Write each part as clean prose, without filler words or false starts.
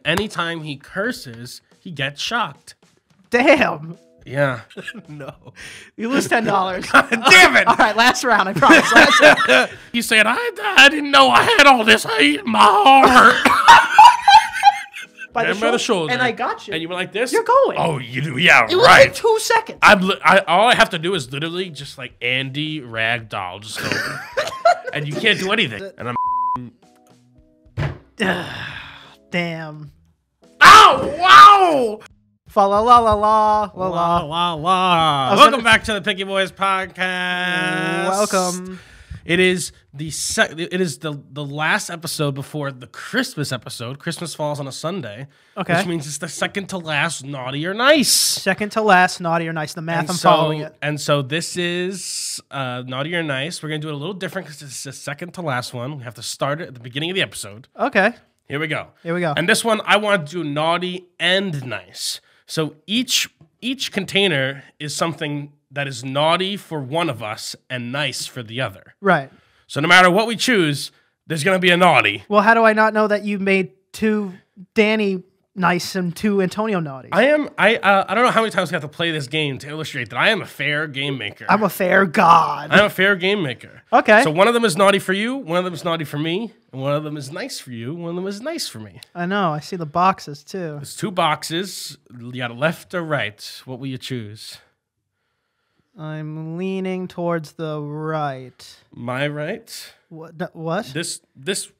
anytime he curses, he gets shocked. Damn. Yeah. No. You lose $10. Damn it. All right, last round, I promise. Last round. He said, I didn't know I had all this hate in my heart. By the shoulder. And I got you. And you were like this? You're going. Oh, you do? Yeah, It was right. like 2 seconds. All I have to do is literally just like Andy Ragdoll. Just go. And you can't do anything. And I'm... Damn. Ow! Wow! Fa la la la la la La, la. la, la. Welcome back to the Picky Boys podcast. Welcome. It is the last episode before the Christmas episode. Christmas falls on a Sunday. Okay. Which means it's the second to last Naughty or Nice. Second to last, naughty or nice. The math, I'm following it. And so this is Naughty or Nice. We're going to do it a little different because it's the second to last one. We have to start it at the beginning of the episode. Okay. Here we go. Here we go. And this one, I want to do Naughty and Nice. So each container is something that is naughty for one of us and nice for the other. Right. So no matter what we choose, there's going to be a naughty. Well, how do I not know that you made 2 Danny nice and 2 Antonio naughty? I don't know how many times we have to play this game to illustrate that I am a fair game maker. I'm a fair god. I'm a fair game maker. Okay. So one of them is naughty for you, one of them is naughty for me, and one of them is nice for you, one of them is nice for me. I know. I see the boxes too. There's 2 boxes. You got a left or right. What will you choose? I'm leaning towards the right. My right? What? No, what? This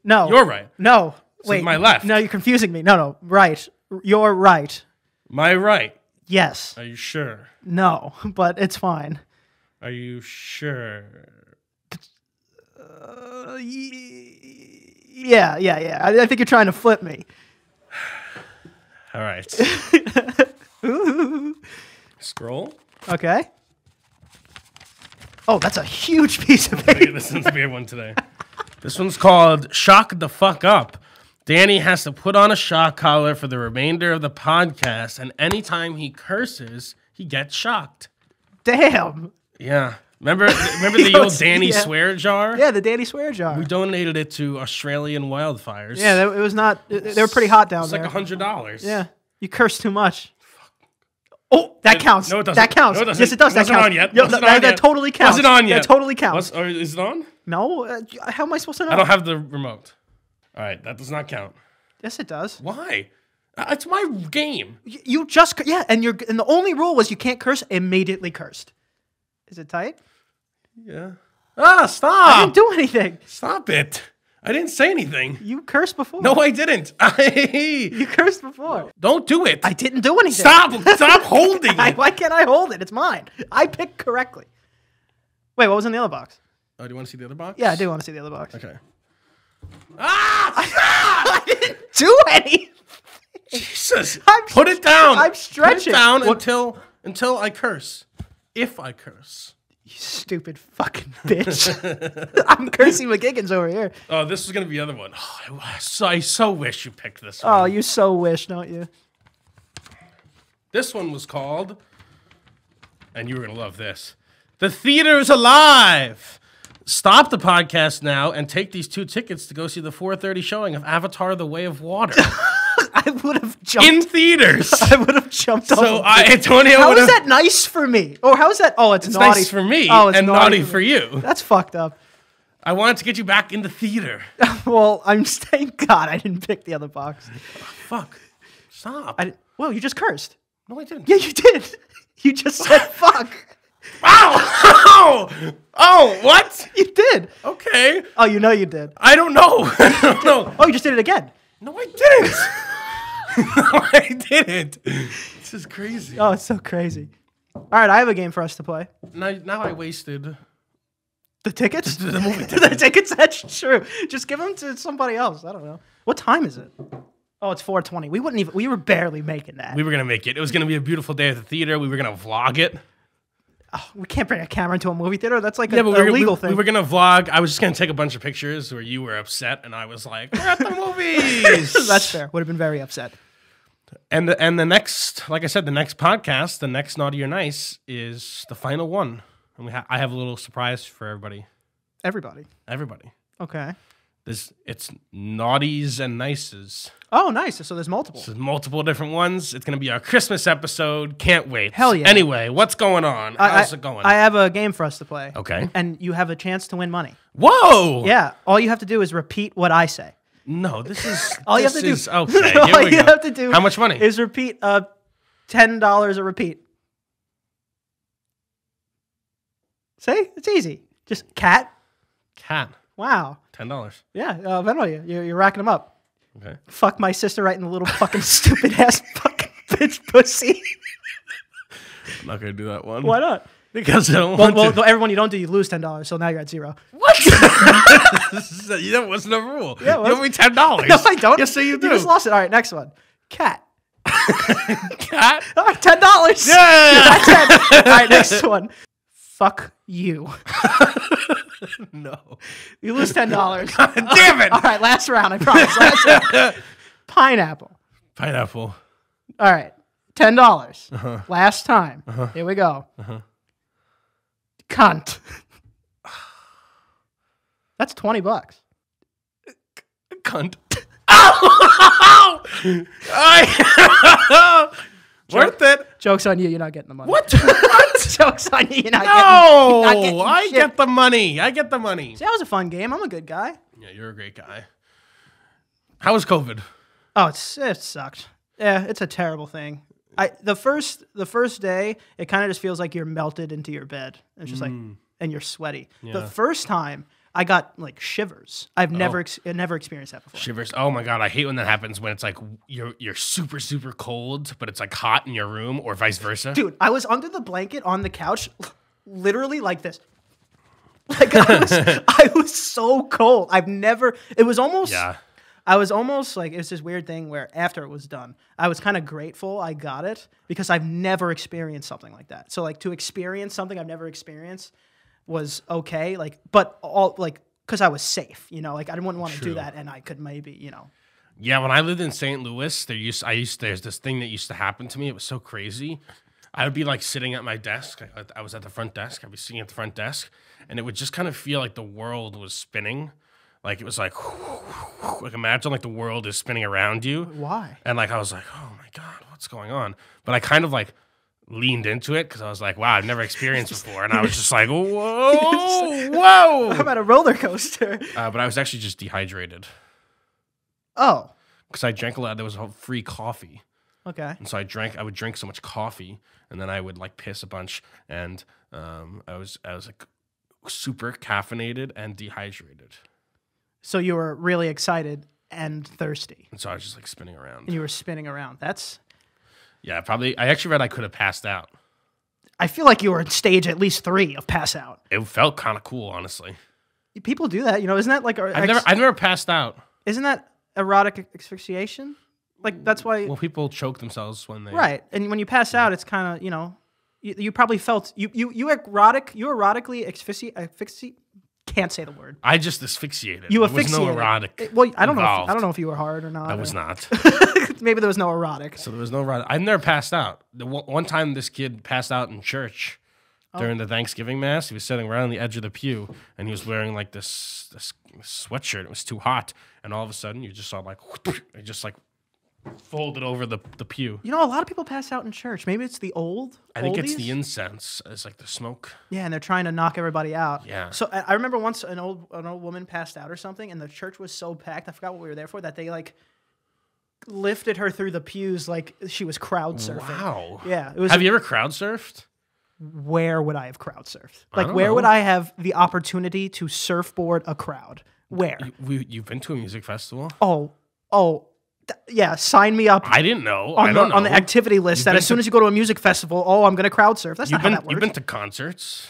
No. You're right. No. So Wait. my left. No, you're confusing me. No. Right. You're right. My right. Yes. Are you sure? No, but it's fine. Are you sure? Yeah. I think you're trying to flip me. All right. Scroll. Okay. Oh, that's a huge piece of paper. This one's a weird one today. This one's called Shock the Fuck Up. Danny has to put on a shock collar for the remainder of the podcast, and anytime he curses, he gets shocked. Damn. Yeah. Remember the old Danny swear jar? Yeah, the Danny swear jar. We donated it to Australian wildfires. Yeah, it was not. They were pretty hot down there. It's like $100. Yeah, you cursed too much. Oh, that counts. No, it doesn't. That counts. No, it doesn't. Yes, it does. That Wasn't counts. on yet. Yo, Wasn't that, on that yet. totally counts. Wasn't on yet. That totally counts. Is it on? No, how am I supposed to know? I don't have the remote. All right, that does not count. Yes, it does. Why? It's my game. You just and the only rule was you can't curse. Immediately cursed. Is it tight? Yeah. Ah, stop! I didn't do anything. Stop it! I didn't say anything. You cursed before. No, I didn't. You cursed before. Don't do it. I didn't do anything. Stop holding it. Why can't I hold it? It's mine. I picked correctly. Wait, what was in the other box? Oh, do you want to see the other box? Yeah, I do want to see the other box. Okay. Ah! I didn't do anything. Jesus! Put it down. I'm stretching. Put it down until I curse. If I curse. You stupid fucking bitch. I'm cursing McGiggins over here. Oh, this is gonna be the other one. Oh, I so wish you picked this one. Oh, you so wish, don't you? This one was called, and you were gonna love this. The Theater's Alive. Stop the podcast now and take these 2 tickets to go see the 4:30 showing of Avatar: The Way of Water. I would have jumped. In theaters. I would have jumped off. So Antonio how is that nice for me? Or how is that? Oh, it's naughty. Nice for me it's and naughty for you. That's fucked up. I wanted to get you back in the theater. Well, thank God I didn't pick the other box. Fuck. Stop. Well, you just cursed. No, I didn't. Yeah, you did. You just said fuck. Ow! Oh, what? You did. Okay. Oh, you know you did. I don't know. I don't know. Oh, you just did it again. No, I didn't. No, I didn't. This is crazy. Oh, it's so crazy. All right, I have a game for us to play. Now I wasted the tickets. The movie The tickets. That's true. Just give them to somebody else. I don't know. What time is it? Oh, it's 4:20. We were barely making that. We were gonna make it. It was gonna be a beautiful day at the theater. We were gonna vlog it. Oh, we can't bring a camera into a movie theater. That's like a legal thing. We were gonna vlog. I was just gonna take a bunch of pictures where you were upset, and I was like, "We're at the movies." That's fair. Would have been very upset. And the next, like I said, the next podcast, the next Naughty or Nice is the final one, and I have a little surprise for everybody. Everybody. Everybody. Okay. It's naughties and nices. Oh, nice. So there's multiple. So there's multiple different ones. It's gonna be our Christmas episode. Can't wait. Hell yeah. Anyway, what's going on? How's it going? I have a game for us to play. Okay. And you have a chance to win money. Whoa! Yeah. All you have to do is repeat what I say. No, this is All you have to do. Okay, here all we you go. have to do. How much money? Is repeat $10 a repeat. See? It's easy. Just cat. Cat. Wow. $10. Yeah, Venmo you. You're racking them up. Okay. Fuck my sister right in the little fucking stupid ass fucking bitch pussy. I'm not gonna do that one. Why not? Because I don't want to. Well, everyone you don't do, you lose $10. So now you're at zero. What? That wasn't a rule. Yeah, you owe me $10. No, I don't. Yes, so you do. You just lost it. All right, next one. Cat. Cat. All right, $10. Yeah. All right, next one. Fuck you. No. You lose $10. Damn it. All right, last round. I promise. Last round. Pineapple. Pineapple. All right, $10. Last time. Here we go. Cunt. That's $20. Cunt. Worth it. Joke's on you. You're not getting the money. What? Joke's on you. You're not No, getting I shit. get the money. I get the money. See, that was a fun game. I'm a good guy. Yeah, you're a great guy. How was COVID? Oh, it sucked. Yeah, it's a terrible thing. The first day, it kind of just feels like you're melted into your bed. It's just like, and you're sweaty. Yeah. The first time, I got like shivers. I've never experienced that before. Shivers. Oh my god, I hate when that happens when it's like you're super super cold, but it's like hot in your room, or vice versa. Dude, I was under the blanket on the couch, literally like this. Like I was so cold. It was almost. Yeah. I was almost like, it was this weird thing where after it was done, I was kind of grateful I got it because I've never experienced something like that. So like to experience something I've never experienced was okay, like, but all like, because I was safe, you know, like I wouldn't want to do that, and I could maybe, you know. Yeah, when I lived in St. Louis, there's this thing that used to happen to me. It was so crazy. I would be like sitting at my desk. I was at the front desk. I'd be sitting at the front desk, and it would just kind of feel like the world was spinning. Like it was like imagine like the world is spinning around you. Why? And like I was like, oh my god, what's going on? But I kind of like leaned into it because I was like, wow, I've never experienced before, and I was just like, whoa. I'm at a roller coaster. But I was actually just dehydrated Oh. because I drank a lot. There was free coffee, Okay. and so I would drink so much coffee, and then I would like piss a bunch, and I was like super caffeinated and dehydrated. So you were really excited and thirsty, And so I was just like spinning around. and you were spinning around. Yeah, probably. I actually read I could have passed out. I feel like you were at stage at least 3 of pass out. It felt kind of cool, honestly. People do that, you know. Isn't that like I've never passed out. Isn't that erotic asphyxiation? Like that's why. Well, people choke themselves when they. Right, and when you pass out, it's kind of, you know, you probably felt you erotically asphyxiate. Can't say the word. I just asphyxiated. You There was asphyxiated. no erotic. Well, I don't involved. know if you were hard or not. I was not. Maybe there was no erotic. So there was no erotic. I've never passed out. One time, this kid passed out in church during the Thanksgiving mass. He was sitting right on the edge of the pew, and he was wearing like this sweatshirt. It was too hot, and all of a sudden, you just saw like it just like folded over the pew. You know, a lot of people pass out in church. Maybe it's the I think it's oldies? the incense. It's like the smoke. Yeah, and they're trying to knock everybody out. Yeah. So I remember once an old woman passed out or something, and the church was so packed. I forgot what we were there for. That they like lifted her through the pews like she was crowd surfing. Wow. Yeah. It was. Have you ever crowd surfed? Where would I have crowd surfed? I Like, don't where would know. I have the opportunity to surfboard a crowd? Where? You've been to a music festival? Yeah. Sign me up. I didn't know. On I don't know. on the activity list You've that been as soon to- as you go to a music festival, I'm going to crowd surf. That's not how that works. You've been to concerts.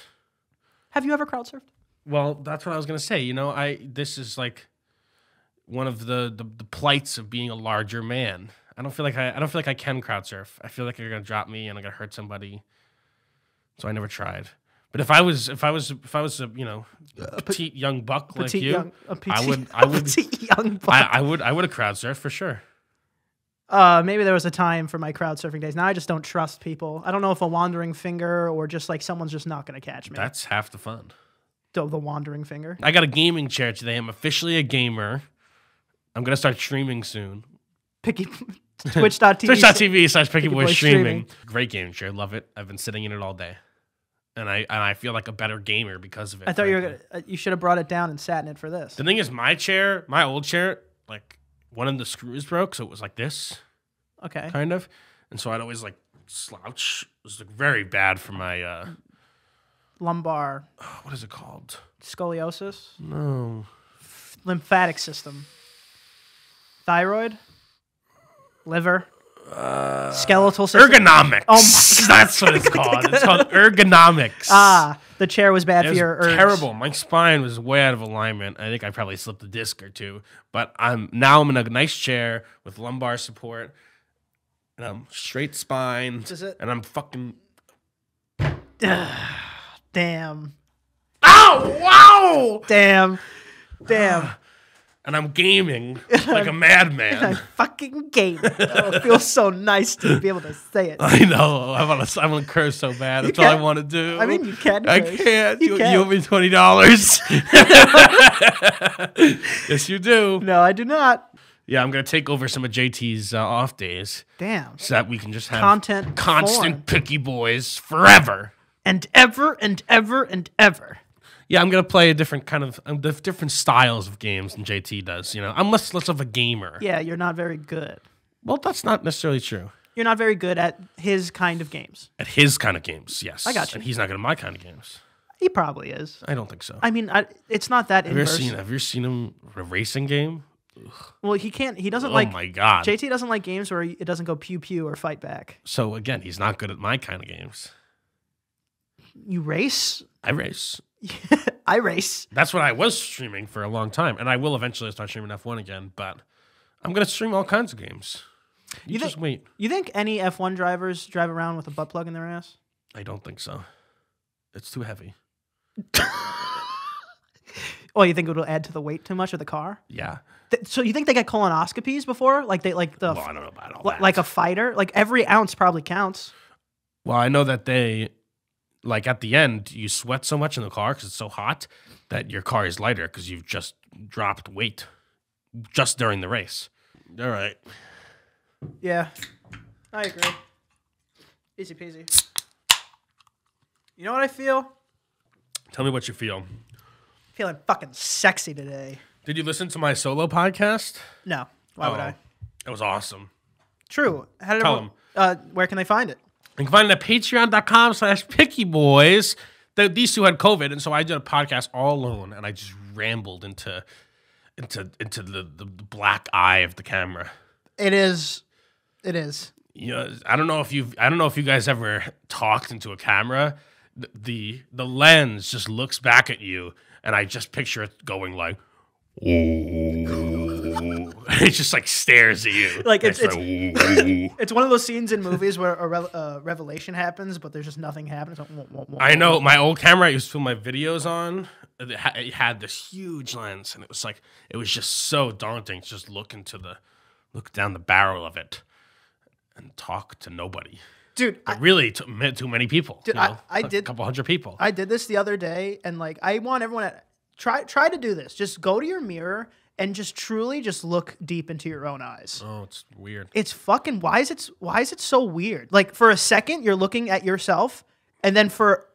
Have you ever crowd surfed? Well, that's what I was gonna say. You know, this is like one of the plights of being a larger man. I don't feel like I can crowd surf. I feel like you're gonna drop me and I'm gonna hurt somebody. So I never tried. But if I was a petite young buck like you, I would petite young buck. I would have crowd surfed for sure. Maybe there was a time for my crowd surfing days. Now I just don't trust people. I don't know if a wandering finger or just like someone's just not going to catch me. That's half the fun. The wandering finger. I got a gaming chair today. I'm officially a gamer. I'm going to start streaming soon. Picky Twitch.tv. Twitch.tv/Picky Boy Boy streaming. Great gaming chair. Love it. I've been sitting in it all day. And I feel like a better gamer because of it. I thought you should have brought it down and sat in it for this. The thing is, my old chair, like one of the screws broke, so it was like this. Okay. Kind of. And so I'd always like slouch. It was like very bad for my lumbar. What is it called? Scoliosis? No. Lymphatic system. Thyroid? Liver? Skeletal system? Ergonomics. Oh my God. That's what it's called. It's called ergonomics. Ah, the chair was bad for your herbs. Terrible. My spine was way out of alignment. I think I probably slipped a disc or two. But I'm in a nice chair with lumbar support. And I'm straight spine. Is it? And I'm fucking... Damn. Ow! Wow! Damn. And I'm gaming like a madman. I'm fucking gaming. Oh, it feels so nice to be able to say it. I know. I want to curse so bad. That's all I want to do. I mean, you can. I curse. can't. You You owe me $20. Yes, you do. No, I do not. Yeah, I'm gonna take over some of JT's off days. Damn. So that we can just have Constant Picky Boys forever and ever and ever and ever. Yeah, I'm gonna play a different kind of different styles of games than JT does. You know, I'm less of a gamer. Yeah, you're not very good. Well, that's not necessarily true. You're not very good at his kind of games. At his kind of games, yes. I got you. And he's not good at my kind of games. He probably is. I don't think so. I mean, it's not that inverse. Have you seen him a racing game? Well, he can't. He doesn't Oh like. my God. JT doesn't like games where it doesn't go pew pew or fight back. So again, he's not good at my kind of games. You race? I race. I race. That's what I was streaming for a long time, and I will eventually start streaming F1 again. But I'm gonna stream all kinds of games. You just wait. You think any F1 drivers drive around with a butt plug in their ass? I don't think so. It's too heavy. Oh, you think it will add to the weight too much of the car? Yeah. So you think they get colonoscopies before? Like Well, I don't know about all that. Like a fighter? Like every ounce probably counts. Well, I know that they, like at the end, you sweat so much in the car because it's so hot that your car is lighter because you've just dropped weight just during the race. All right. Yeah, I agree. Easy peasy. You know what I feel? Tell me what you feel. Feeling fucking sexy today. Did you listen to my solo podcast? No. Why would I? It was awesome. True. How did Tell where can they find it? You can find it at patreon.com/pickyboys. These two had COVID, and so I did a podcast all alone, and I just rambled into the black eye of the camera. It is. You know, I don't know if you guys ever talked into a camera. The lens just looks back at you, and I just picture it going like, ooh. It just like stares at you. Like it's one of those scenes in movies where a revelation happens, but there's just nothing happening. Like, I know my old camera I used to film my videos on. It had this huge lens, and it was just so daunting to just look down the barrel of it and talk to nobody. Dude, really too many people. Dude, I did a couple hundred people. I did this the other day, and like I want everyone to try to do this. Just go to your mirror and just truly just look deep into your own eyes. Oh, it's weird. It's fucking why is it so weird? Like for a second you're looking at yourself, and then for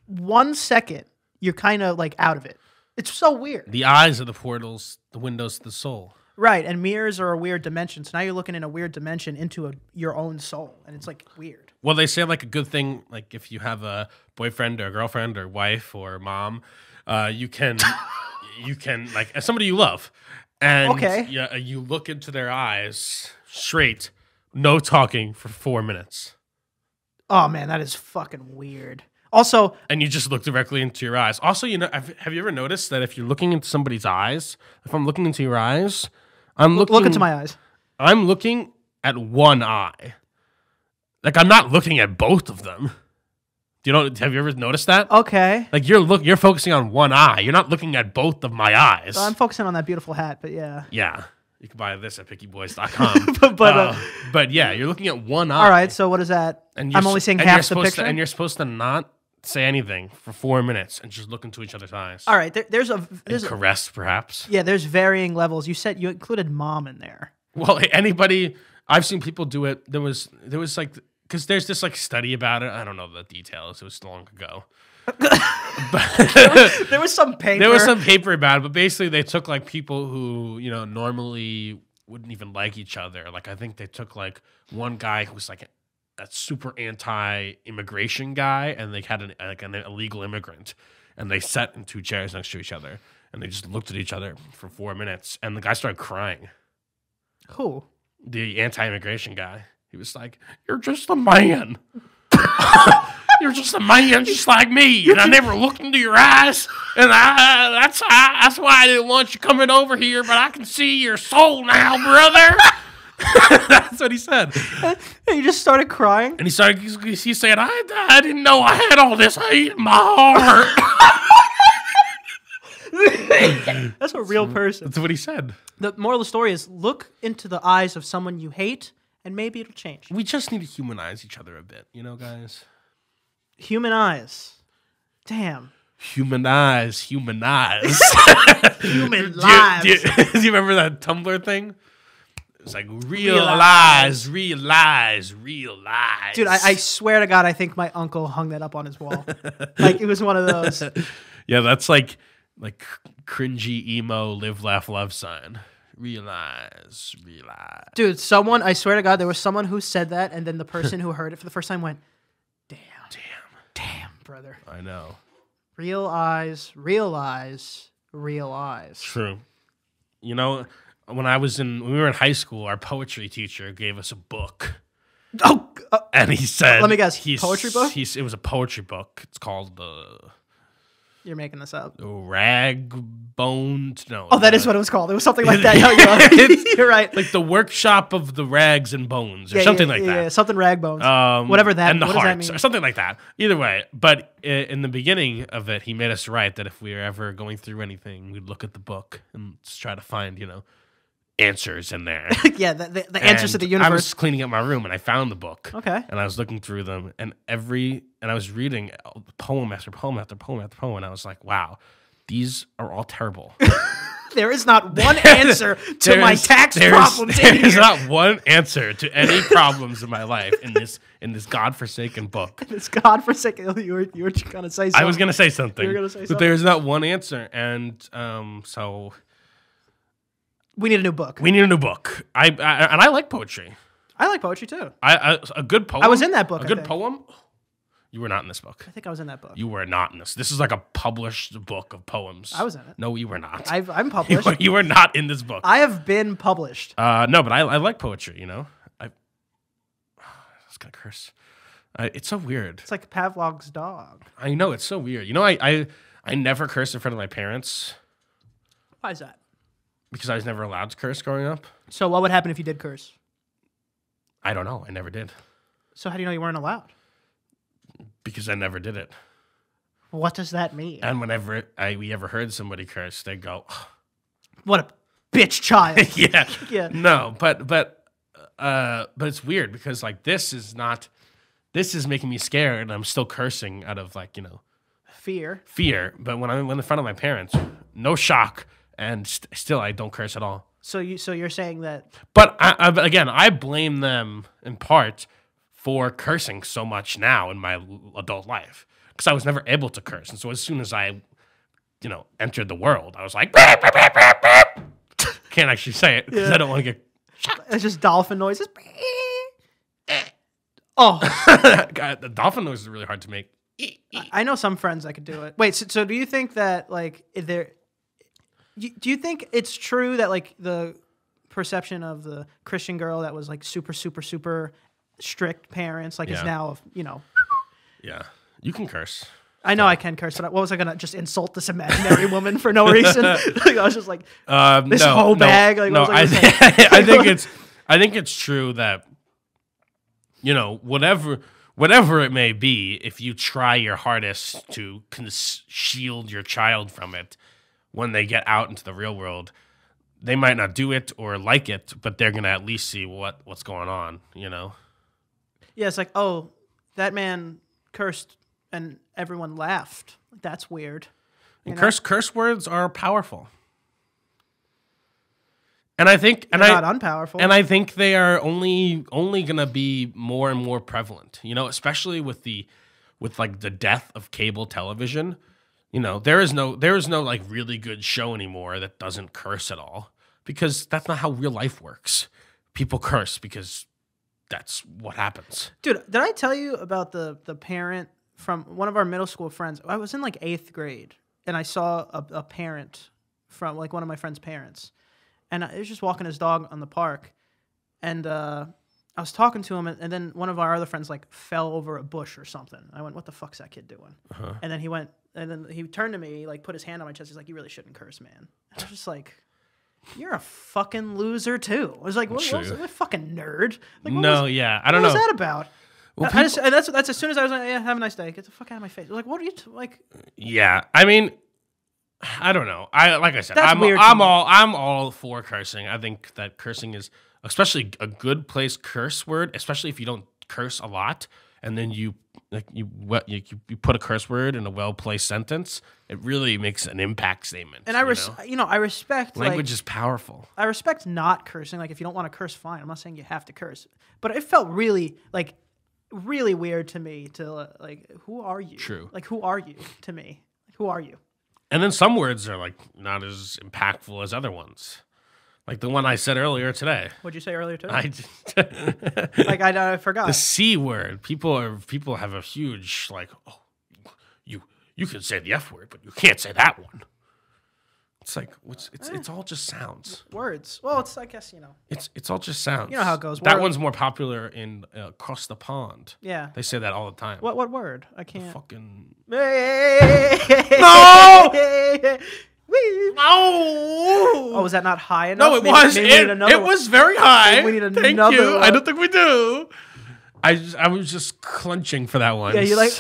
1 second you're kind of like out of it. It's so weird. The eyes are the portals, the windows to the soul. Right, and mirrors are a weird dimension. So now you're looking in a weird dimension into your own soul, and it's like weird. Well, they say like a good thing, like if you have a boyfriend or a girlfriend or wife or mom, you can like as somebody you love, and you look into their eyes straight, no talking for 4 minutes. Oh man, that is fucking weird. Also, and you just look directly into your eyes. Also, you know, have you ever noticed that if you're looking into somebody's eyes, if I'm looking into your eyes, look into my eyes. I'm looking at one eye. Like I'm not looking at both of them. Have you ever noticed that? Okay. Like you're focusing on one eye. You're not looking at both of my eyes. I'm focusing on that beautiful hat, but yeah. Yeah. You can buy this at pickyboys.com. but yeah, you're looking at one eye. All right, so what is that? I'm only seeing half the picture. And you're supposed to not say anything for 4 minutes and just look into each other's eyes. All right, there's Caress, perhaps. Yeah, there's varying levels. You said you included mom in there. Well, anybody, I've seen people do it. There was like, because there's this like study about it. I don't know the details. It was long ago. There was some paper. There was some paper about it, but basically they took like people who, normally wouldn't even like each other. Like I think they took like one guy who was like a super anti-immigration guy, and they had an illegal immigrant, and they sat in 2 chairs next to each other, and they just looked at each other for 4 minutes, and the guy started crying. Who? The anti-immigration guy. He was like, "You're just a man. You're just a man, just like me. And I never looked into your eyes, and that's why I didn't want you coming over here. But I can see your soul now, brother." That's what he said. And he just started crying. And he said, "I didn't know I had all this hate in my heart." That's a real person. That's what he said. The moral of the story is look into the eyes of someone you hate, and maybe it'll change. We just need to humanize each other a bit, guys. Human eyes. Damn. Humanize. Human lives. Do you remember that Tumblr thing? It's like realize. Dude, I swear to God, I think my uncle hung that up on his wall. Like it was one of those. Yeah, that's like cringy emo live laugh love sign. Realize. Dude, I swear to God, there was someone who said that, and then the person who heard it for the first time went, Damn, brother. I know. Real eyes. True. When we were in high school, our poetry teacher gave us a book. Oh, and he said, let me guess, poetry book? It was a poetry book. It's called You're making this up. Rag boned. No. Oh, that is what it was called. It was something like that. You're right. Like the workshop of the rags and bones, or something like that. Yeah, something rag bones. Whatever that. And the what hearts, does that mean? or something like that. Either way, but in the beginning of it, he made us write that if we were ever going through anything, we'd look at the book and just try to find, answers in there. Yeah, the answers to the universe. I was cleaning up my room and I found the book. Okay. And I was looking through them, and I was reading poem after poem after poem after poem, and I was like, wow, these are all terrible. There is not one answer to my tax problems. There is not one answer to any problems in my life in this godforsaken book. This godforsaken. You were going to say something. I was going to say something. You were going to say something. But there is not one answer, and so we need a new book. And I like poetry. I like poetry too. A good poem. I was in that book. A good poem. You were not in this book. I think I was in that book. You were not in this. This is like a published book of poems. I was in it. No, you were not. I'm published. You were not in this book. I have been published. No, but I like poetry, I was going to curse. It's so weird. It's like Pavlov's dog. I know, it's so weird. I never cursed in front of my parents. Why is that? Because I was never allowed to curse growing up. So what would happen if you did curse? I don't know. I never did. So how do you know you weren't allowed? Because I never did it. What does that mean? And whenever we ever heard somebody curse, they'd go, "What a bitch child." Yeah. Yeah. No, but it's weird because like this is making me scared, and I'm still cursing out of like, Fear. But when I'm in front of my parents, no shock, and still I don't curse at all. So you're saying that? But I blame them in part for cursing so much now in my adult life, because I was never able to curse, and so as soon as I, entered the world, I was like, "Beep, beep, beep, beep, beep." Can't actually say it because I don't want to get shot. It's just dolphin noises. Oh, God, the dolphin noise is really hard to make. I know some friends that could do it. Wait, so do you think that like do you think it's true that like the perception of the Christian girl that was like super super super strict parents like is now Yeah, you can curse. I know I can curse, but what was I gonna just insult this imaginary woman for no reason? Like, I was just like this whole bag. Like, no, I think it's true that whatever it may be, if you try your hardest to shield your child from it, when they get out into the real world, they might not do it or like it, but they're gonna at least see what's going on. Yeah, it's like, oh, that man cursed, and everyone laughed. That's weird. And curse words are powerful. And I think, They're not unpowerful. And I think they are only gonna be more and more prevalent. You know, especially with like the death of cable television. You know, there is no like really good show anymore that doesn't curse at all, because that's not how real life works. People curse because that's what happens. Dude, did I tell you about the parent from one of our middle school friends? I was in like 8th grade, and I saw a parent from like one of my friend's parents. And he was just walking his dog on the park, and I was talking to him, and then one of our other friends like fell over a bush or something. I went, "What the fuck's that kid doing?" And then he went, and then he turned to me, like put his hand on my chest. He's like, "You really shouldn't curse, man." I was just like, "You're a fucking loser too." I was like, "What a fucking nerd." Like, I don't know. What was that about? Well, and that's as soon as I was like, "Yeah, have a nice day. Get the fuck out of my face." I was like, "What are you like?" Yeah, I mean, I don't know. Like I said, That's weird to I'm me. all for cursing. I think that cursing is especially a good place curse word, especially if you don't curse a lot, and then you put a curse word in a well placed sentence. It really makes an impact statement. And I respect language is powerful. I respect not cursing. Like, if you don't want to curse, fine. I'm not saying you have to curse, but it felt really weird to me to like, who are you? True. Like, who are you to me? Like, who are you? And then some words are like not as impactful as other ones, like the one I said earlier today. What'd you say earlier today? I I forgot. The C word. People have a huge like, oh, you can say the F word, but you can't say that one. It's like it's all just sounds. Words. Well, it's, I guess, It's all just sounds. You know how it goes. That one's more popular in across the pond. Yeah. They say that all the time. What word? I can't. Fucking No! Oh, was that not high enough? No, it was. It was very high. We need Thank another you. one. I don't think we do. I was just clenching for that one. Yeah, you're like.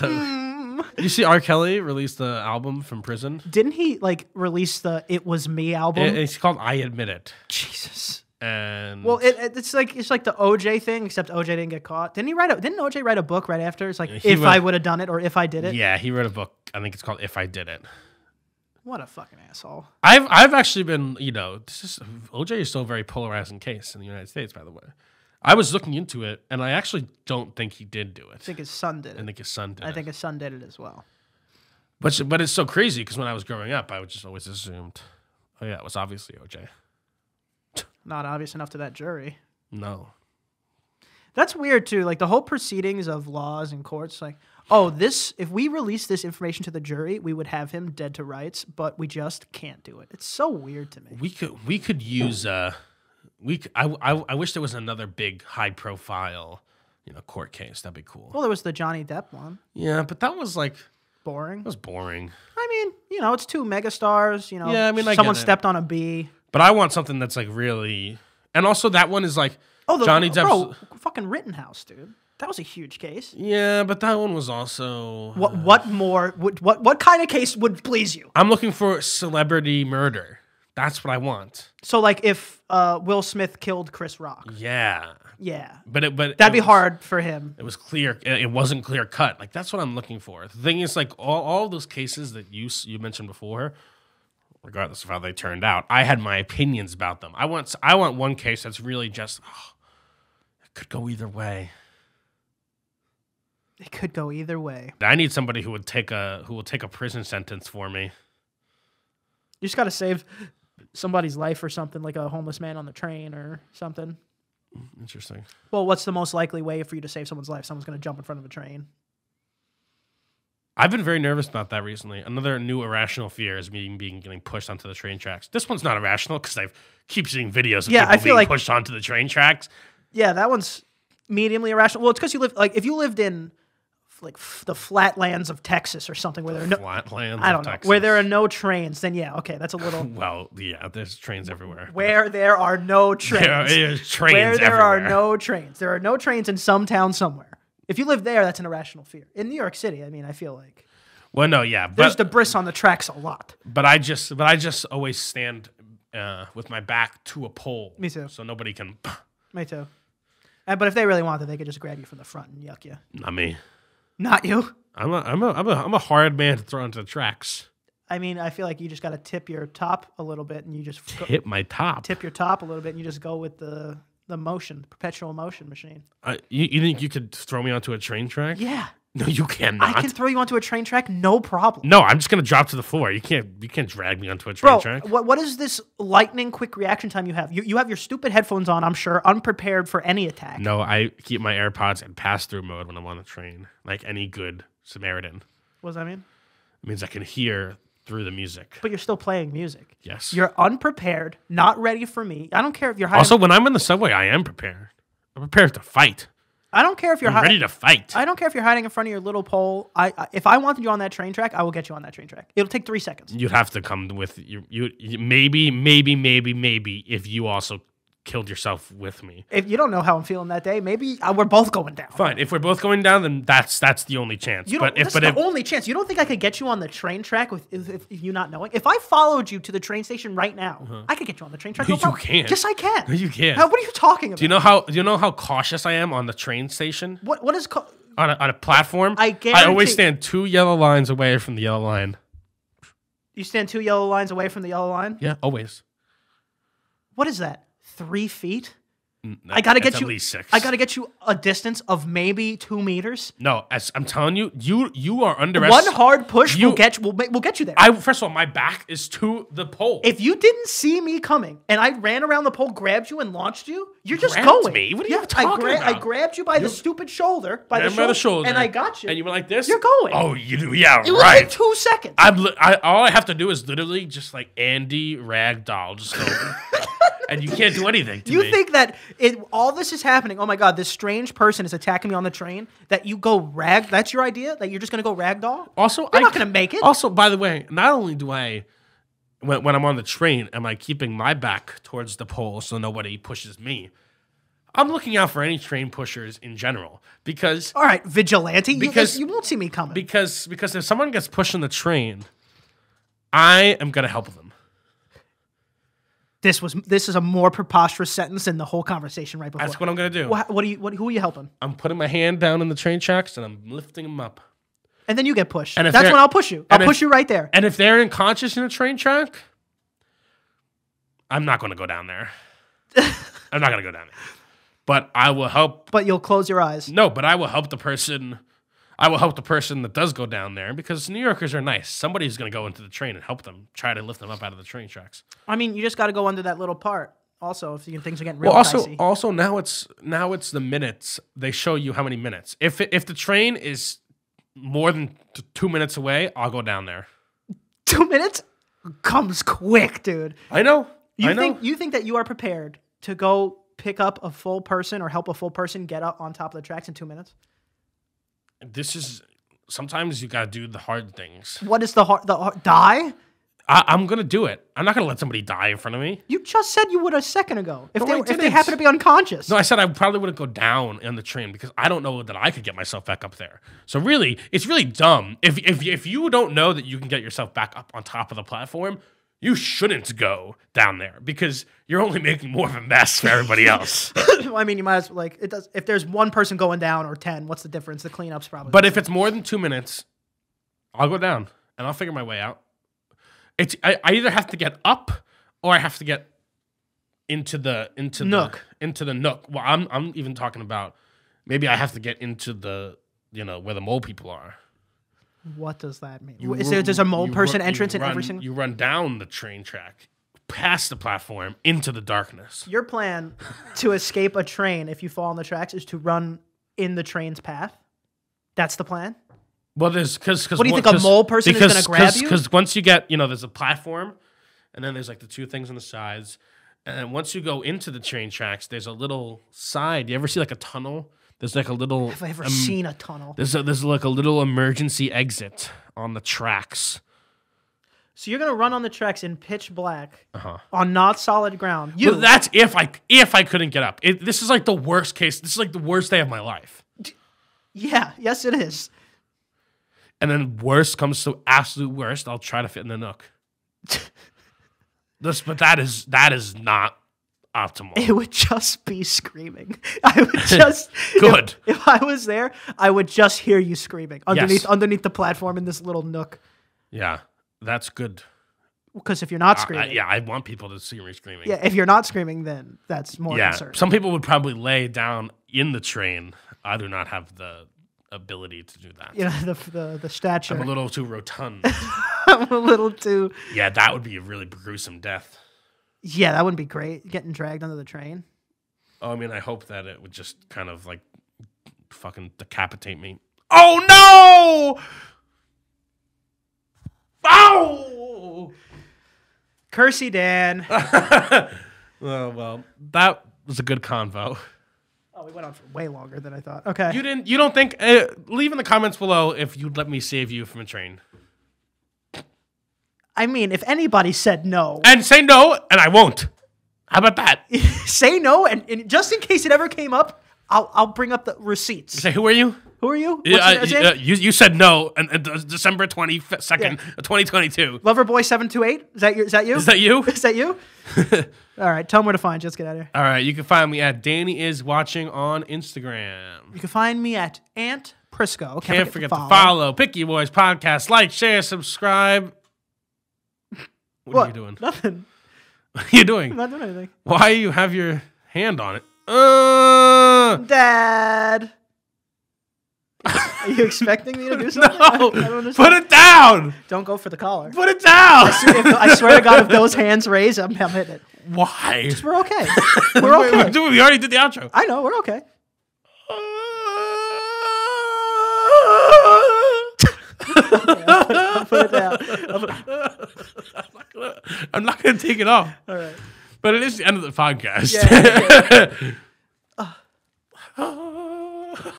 You see, R. Kelly released the album from prison. Didn't he like release the "It Was Me" album? It's called "I Admit It." Jesus. And well, it's like the OJ thing, except OJ didn't get caught. Didn't OJ write a book right after? It's like, if I would have done it, or if I did it. Yeah, he wrote a book. I think it's called "If I Did It." What a fucking asshole. I've actually been, OJ is still a very polarizing case in the United States, by the way. I was looking into it, and I actually don't think he did do it. I think his son did it. I think his son did it. I think his son did it as well. But it's so crazy, because when I was growing up, I would just always assumed, oh yeah, it was obviously OJ. Not obvious enough to that jury. No. That's weird too. Like, the whole proceedings of laws and courts, like, if we release this information to the jury, we would have him dead to rights, but we just can't do it. It's so weird to me. We could use I wish there was another big high profile, court case. That'd be cool. Well, there was the Johnny Depp one. Yeah, but that was like boring. It was boring. I mean, it's two megastars, Yeah, I mean, someone stepped on a bee. But I want something that's like really, and also that one is like Johnny Depp's fucking Rittenhouse, dude. That was a huge case. Yeah, but that one was also what kind of case would please you? I'm looking for celebrity murder. That's what I want. So, like, if Will Smith killed Chris Rock. Yeah. Yeah. But that'd be hard for him. It was clear. It wasn't clear cut. Like, that's what I'm looking for. The thing is, like, all those cases that you mentioned before, regardless of how they turned out, I had my opinions about them. I want one case that's really just it could go either way. It could go either way. I need somebody who will take a prison sentence for me. You just got to save somebody's life or something, like a homeless man on the train or something. Interesting. Well, what's the most likely way for you to save someone's life? Someone's going to jump in front of a train. I've been very nervous about that recently. Another new irrational fear is me getting pushed onto the train tracks. This one's not irrational because I keep seeing videos of people being pushed onto the train tracks. Yeah, that one's mediumly irrational. Well, it's because if you lived in like the flatlands of Texas or something where there are no flatlands. I don't know Texas. where there are no trains. Then yeah, okay, that's a little. Well, yeah, there's trains everywhere. Where there are no trains. There's trains where there everywhere. are no trains. There are no trains in some town somewhere. If you live there, that's an irrational fear. In New York City, I mean, I feel like. Well, no, yeah, but there's debris on the tracks a lot. But I just always stand with my back to a pole. Me too. So nobody can. Me too. But if they really wanted, they could just grab you from the front and yuck you. Not me. Not you. I'm a hard man to throw into the tracks. I mean, I feel like you just got to tip your top a little bit, and you just Tip my top. tip your top a little bit, and you just go with the motion, the perpetual motion machine. You think you could throw me onto a train track? Yeah. No, you cannot. I can throw you onto a train track, no problem. No, I'm just gonna drop to the floor. You can't drag me onto a train track. What is this lightning quick reaction time you have? You have your stupid headphones on, I'm sure, unprepared for any attack. No, I keep my AirPods in pass-through mode when I'm on the train, like any good Samaritan. What does that mean? It means I can hear through the music. But you're still playing music. Yes. You're unprepared, not ready for me. I don't care if you're hiding. Also, when I'm in the subway, I am prepared. I'm prepared to fight. I don't care if you're I'm ready to fight. I don't care if you're hiding in front of your little pole. If I wanted you on that train track, I will get you on that train track. It'll take 3 seconds. You'd have to come with you maybe if you also killed yourself with me. If you don't know how I'm feeling that day, maybe we're both going down. Fine. If we're both going down, then that's the only chance. That's the only chance. You don't think I could get you on the train track if you not knowing? If I followed you to the train station right now, I could get you on the train track. No problem. You can't. Yes, I can. You can't. What are you talking about? Do you know how cautious I am on the train station? What is on a platform? I guarantee. I always stand 2 yellow lines away from the yellow line. You stand 2 yellow lines away from the yellow line? Yeah, always. What is that? 3 feet? I gotta get you. At least 6. I gotta get you a distance of maybe 2 meters. No, as I'm telling you, you are underestimating. One hard push will get you there. First of all, my back is to the pole. If you didn't see me coming and I ran around the pole, grabbed you, and launched you, you're just Grabbed going. me? What are you talking about? I grabbed you by the stupid shoulder, by the shoulder, and I got you. And you were like this. You're going. Oh, you do? Yeah, it right. It will take 2 seconds. All I have to do is literally just like Andy Ragdoll, just go. And you can't do anything to me. You think that all this is happening, oh my God, this strange person is attacking me on the train, that you go that's your idea? That you're just going to go ragdoll? Also, you're not going to make it. Also, by the way, not only do I, when I'm on the train, am I keeping my back towards the pole so nobody pushes me, I'm looking out for any train pushers in general. Because... All right, vigilante, because you won't see me coming. Because if someone gets pushed in the train, I am going to help them. This is a more preposterous sentence than the whole conversation right before. That's what I'm gonna do. Who are you helping? I'm putting my hand down in the train tracks and I'm lifting them up. And then you get pushed. That's when I'll push you. I'll push you right there. And if they're unconscious in a train track, I'm not gonna go down there. I'm not gonna go down there. But I will help. But you'll close your eyes. No, but I will help the person. I will help the person that does go down there because New Yorkers are nice. Somebody's going to go into the train and help them, try to lift them up out of the train tracks. I mean, you just got to go under that little part. Also, if things are getting real dicey. Also now it's the minutes. They show you how many minutes. If the train is more than 2 minutes away, I'll go down there. 2 minutes comes quick, dude. I know. You think that you are prepared to go pick up a full person or help a full person get up on top of the tracks in 2 minutes? Sometimes you gotta do the hard things. What is the hard die? I'm gonna do it. I'm not gonna let somebody die in front of me. You just said you would a second ago. If they happen to be unconscious. No, I said I probably wouldn't go down on the train because I don't know that I could get myself back up there. So really, it's really dumb. If you don't know that you can get yourself back up on top of the platform, you shouldn't go down there because you're only making more of a mess for everybody else. I mean, you might as well, if there's one person going down or 10, what's the difference? The cleanup's probably. But if it's more than 2 minutes, I'll go down and I'll figure my way out. I either have to get up or I have to get into the nook. Into the nook. Well, I'm even talking about maybe I have to get into the where the mole people are. What does that mean? There's a mole person entrance in every single... You run down the train track, past the platform, into the darkness. Your plan to escape a train if you fall on the tracks is to run in the train's path? That's the plan? Well, what do you think, a mole person is going to grab you? Because once you get, there's a platform, and then there's like the 2 things on the sides, and once you go into the train tracks, there's a little side. You ever see like a tunnel? There's like a little... Have I ever seen a tunnel? There's like a little emergency exit on the tracks. So you're gonna run on the tracks in pitch black on not solid ground. Well, that's if I couldn't get up. This is like the worst case. This is like the worst day of my life. Yeah. Yes, it is. And then worst comes to absolute worst. I'll try to fit in the nook. But that is not optimal. It would just be screaming. I would just Good. If I was there, I would just hear you screaming Yes. underneath the platform in this little nook. Yeah, that's good. Because if you're not screaming, Yeah, I want people to see me screaming. yeah, if you're not screaming, then that's more Yeah, concerning. some people would probably lay down in the train. I do not have the ability to do that. You know, the stature. I'm a little too rotund. I'm a little too. Yeah, that would be a really gruesome death. Yeah, that wouldn't be great. Getting dragged under the train. Oh, I mean, I hope that it would just kind of like fucking decapitate me. Oh no! Ow! Cursey Dan. Oh well, that was a good convo. Oh, we went on for way longer than I thought. Okay. You don't think? Leave in the comments below if you'd let me save you from a train. I mean, if anybody said no, And say no, and I won't. How about that? say no, and just in case it ever came up, I'll bring up the receipts. Say, who are you? Who are you? What's your name? You said no, and December 22nd, 2022. Loverboy728. Is that you? Is that you? Is that you? All right. Tell them where to find you. Let's get out of here. All right, you can find me at Danny is watching on Instagram. You can find me at Aunt Prisco. Can't forget to follow Picky Boys Podcast. Like, share, subscribe. What are you doing? Nothing. What are you doing? I'm not doing anything. Why you have your hand on it? Dad. Are you expecting me to do something? No, I don't understand. put it down. Don't go for the collar. Put it down. I swear to God, if those hands raise, I'm hitting it. Why? We're okay. We're okay. We already did the outro. I know. We're okay. I'll put it down. I'm not gonna take it off. All right. But it is the end of the podcast. Yeah.